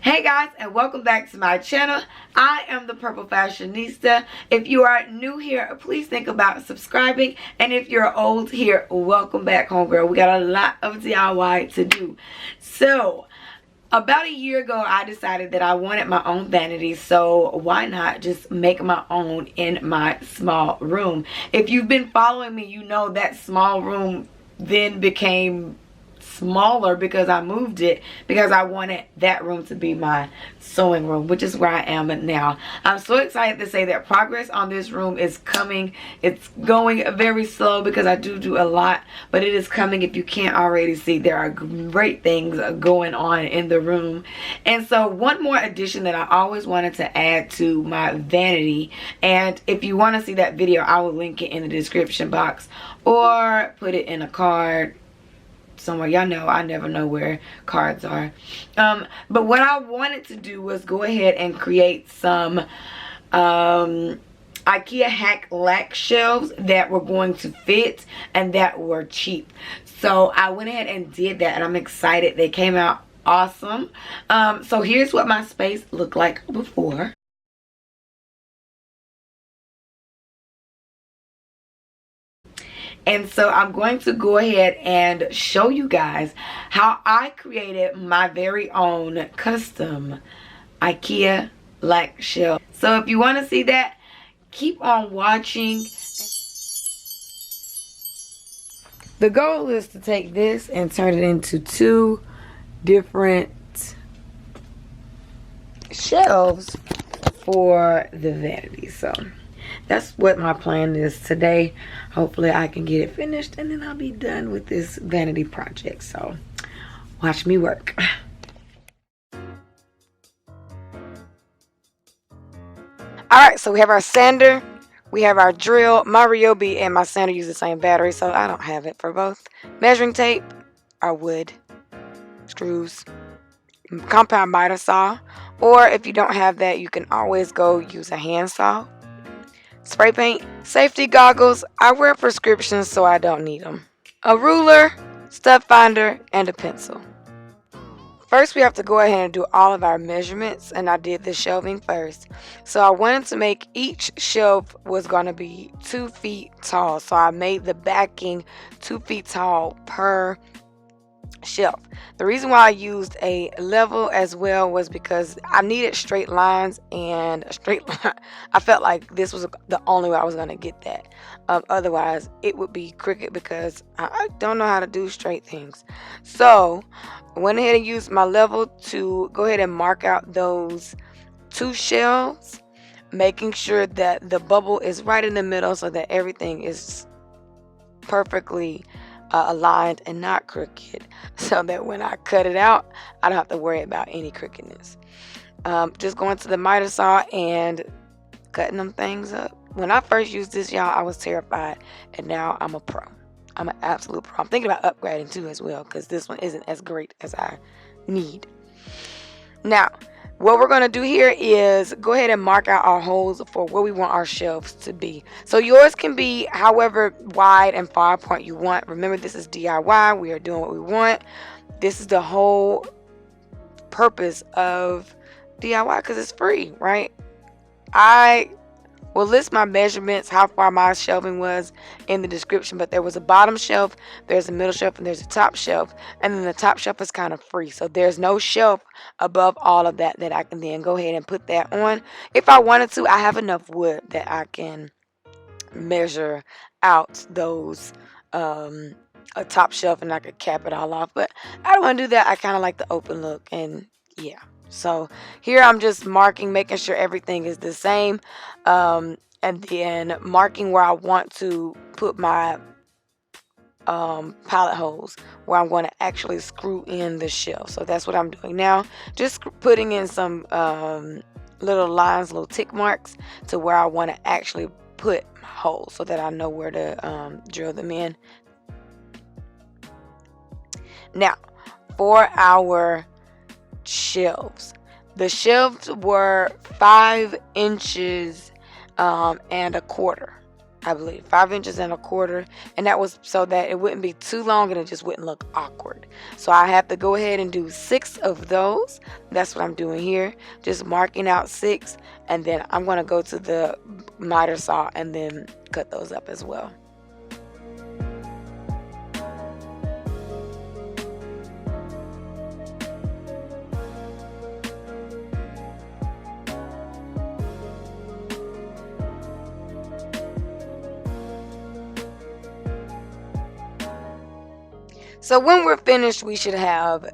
Hey guys, and welcome back to my channel. I am the Purple Fashionista. If you are new here, please think about subscribing, and if you're old here, welcome back, homegirl. We got a lot of DIY to do. So about a year ago, I decided that I wanted my own vanity, so why not just make my own in my small room? If you've been following me, you know that small room then became smaller because I moved it, because I wanted that room to be my sewing room, which is where I am now. I'm so excited to say that progress on this room is coming. It's going very slow because I do a lot, but it is coming. If you can't already see, there are great things going on in the room. And so one more addition that I always wanted to add to my vanity, and if you want to see that video, I will link it in the description box or put it in a card somewhere. Y'all know I never know where cards are. But what I wanted to do was go ahead and create some IKEA Lack Shelves that were going to fit and that were cheap. So I went ahead and did that, and I'm excited. They came out awesome. So here's what my space looked like before. And so I'm going to go ahead and show you guys how I created my very own custom IKEA Lack Shelf. So if you want to see that, keep on watching. The goal is to take this and turn it into two different shelves for the vanity. So that's what my plan is today. Hopefully I can get it finished and then I'll be done with this vanity project. So watch me work. Alright, so we have our sander, we have our drill. My Ryobi and my sander use the same battery, so I don't have it for both. Measuring tape, our wood, screws, compound miter saw, or if you don't have that, you can always go use a hand saw. Spray paint, safety goggles. I wear prescriptions, so I don't need them. A ruler, stuff finder, and a pencil. First, we have to go ahead and do all of our measurements, and I did the shelving first. So I wanted to make each shelf was going to be 2 feet tall. So I made the backing 2 feet tall per shelf. The reason why I used a level as well was because I needed straight lines, and a straight line, I felt like this was the only way I was going to get that. Otherwise it would be crooked because I don't know how to do straight things. So I went ahead and used my level to go ahead and mark out those 2 shelves, making sure that the bubble is right in the middle so that everything is perfectly aligned and not crooked, so that when I cut it out, I don't have to worry about any crookedness. Just going to the miter saw and cutting them things up. When I first used this, y'all, I was terrified, and now I'm a pro. I'm an absolute pro. I'm thinking about upgrading too as well, because this one isn't as great as I need. Now, what we're going to do here is go ahead and mark out our holes for where we want our shelves to be. So yours can be however wide and far apart you want. Remember, this is DIY. We are doing what we want. This is the whole purpose of DIY, because it's free, right? I will list my measurements, how far my shelving was, in the description, but there was a bottom shelf, there's a middle shelf, and there's a top shelf, and then the top shelf is kind of free, so there's no shelf above all of that I can then go ahead and put that on. If I wanted to, I have enough wood that I can measure out those a top shelf, and I could cap it all off, but I don't want to do that. I kind of like the open look, and yeah. So here I'm just marking, making sure everything is the same, and then marking where I want to put my pallet holes, where I'm going to actually screw in the shelf. So that's what I'm doing now, just putting in some little lines, little tick marks to where I want to actually put my holes, so that I know where to drill them in. Now, for our shelves, the shelves were 5 inches and a quarter. I believe 5 inches and a quarter, and that was so that it wouldn't be too long and it just wouldn't look awkward. So I have to go ahead and do 6 of those. That's what I'm doing here, just marking out 6, and then I'm going to go to the miter saw and then cut those up as well. So when we're finished, we should have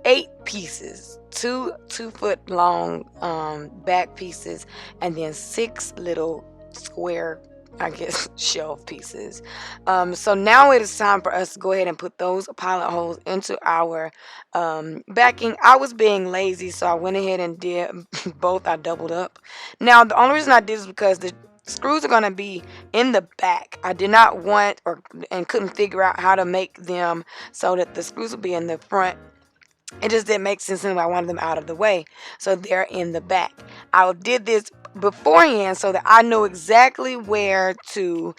8 pieces, two 2 foot long back pieces, and then 6 little square, I guess, shelf pieces. So now it is time for us to go ahead and put those pilot holes into our backing. I was being lazy, so I went ahead and did both. I doubled up. Now the only reason I did is because the screws are going to be in the back. I did not want and couldn't figure out how to make them so that the screws would be in the front. It just didn't make sense anyway. I wanted them out of the way, so they're in the back. I did this beforehand so that I know exactly where to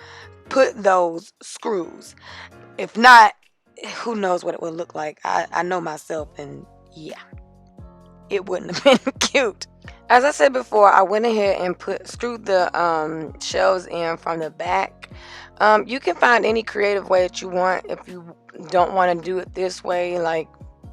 put those screws. If not, who knows what it would look like. I know myself, and yeah, it wouldn't have been cute. As I said before, I went ahead and screwed the shelves in from the back. You can find any creative way that you want. If you don't want to do it this way, like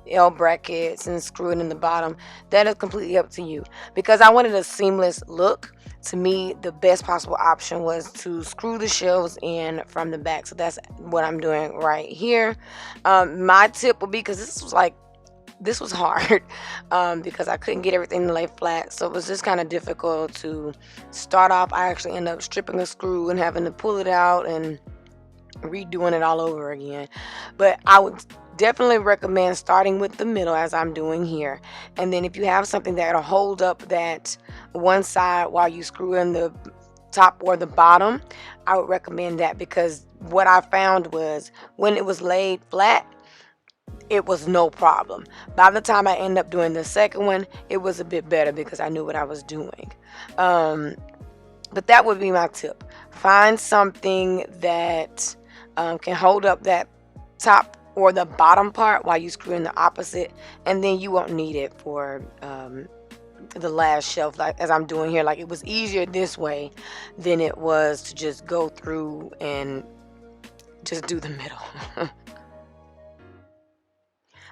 L brackets and screw it in the bottom, that is completely up to you. Because I wanted a seamless look, to me the best possible option was to screw the shelves in from the back. So that's what I'm doing right here. My tip would be, because this was hard, because I couldn't get everything to lay flat, so it was just kind of difficult to start off. I actually ended up stripping a screw and having to pull it out and redoing it all over again. But I would definitely recommend starting with the middle, as I'm doing here, and then if you have something that'll hold up that one side while you screw in the top or the bottom, I would recommend that, because what I found was when it was laid flat, it was no problem. By the time I ended up doing the second one, it was a bit better because I knew what I was doing. But that would be my tip. Find something that can hold up that top or the bottom part while you screw in the opposite, and then you won't need it for the last shelf, like as I'm doing here. Like, it was easier this way than it was to just go through and just do the middle.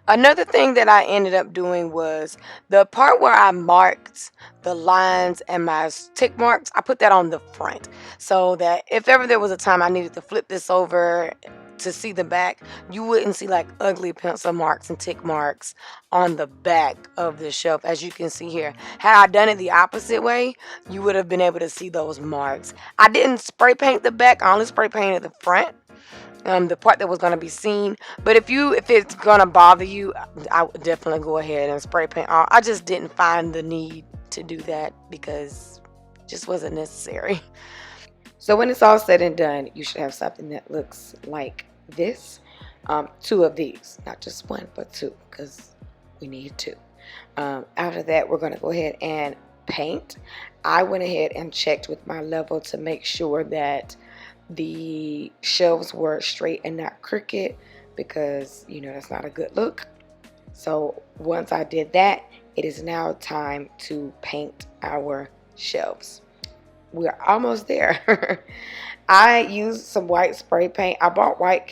Another thing that I ended up doing was the part where I marked the lines and my tick marks, I put that on the front, so that if ever there was a time I needed to flip this over to see the back, you wouldn't see like ugly pencil marks and tick marks on the back of the shelf. As you can see here, had I done it the opposite way, you would have been able to see those marks. I didn't spray paint the back, I only spray painted the front, the part that was going to be seen. But if it's going to bother you, I would definitely go ahead and spray paint all. I just didn't find the need to do that because it just wasn't necessary. So when it's all said and done, you should have something that looks like this. 2 of these, not just 1 but 2, because we need 2. After that, we're going to go ahead and paint. I went ahead and checked with my level to make sure that the shelves were straight and not crooked, because that's not a good look. So once I did that, it is now time to paint our shelves. We're almost there. I used some white spray paint. I bought white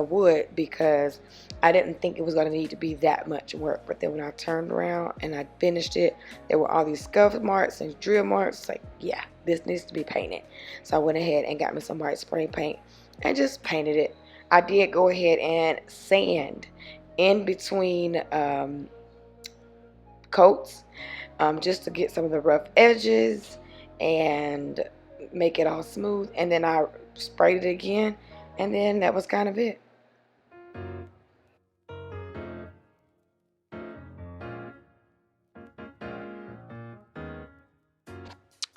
wood because I didn't think it was going to need to be that much work. But then when I turned around and I finished it, there were all these scuff marks and drill marks. It's like, yeah, this needs to be painted. So I went ahead and got me some white spray paint and just painted it. I did go ahead and sand in between coats, just to get some of the rough edges and make it all smooth. And then I sprayed it again, and then that was kind of it.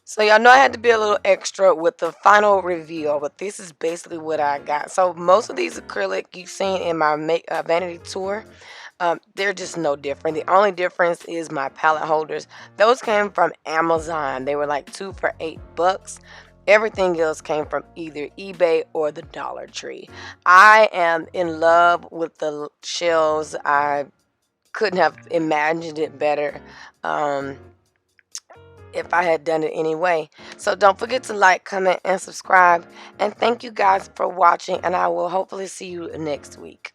So y'all know I had to be a little extra with the final reveal, but this is basically what I got. So most of these acrylic you've seen in my Vanity tour, they're just no different. The only difference is my palette holders. Those came from Amazon. They were like 2 for $8. Everything else came from either eBay or the Dollar Tree. I am in love with the shelves. I couldn't have imagined it better. Um, if I had done it anyway. So don't forget to like, comment, and subscribe. And thank you guys for watching. And I will hopefully see you next week.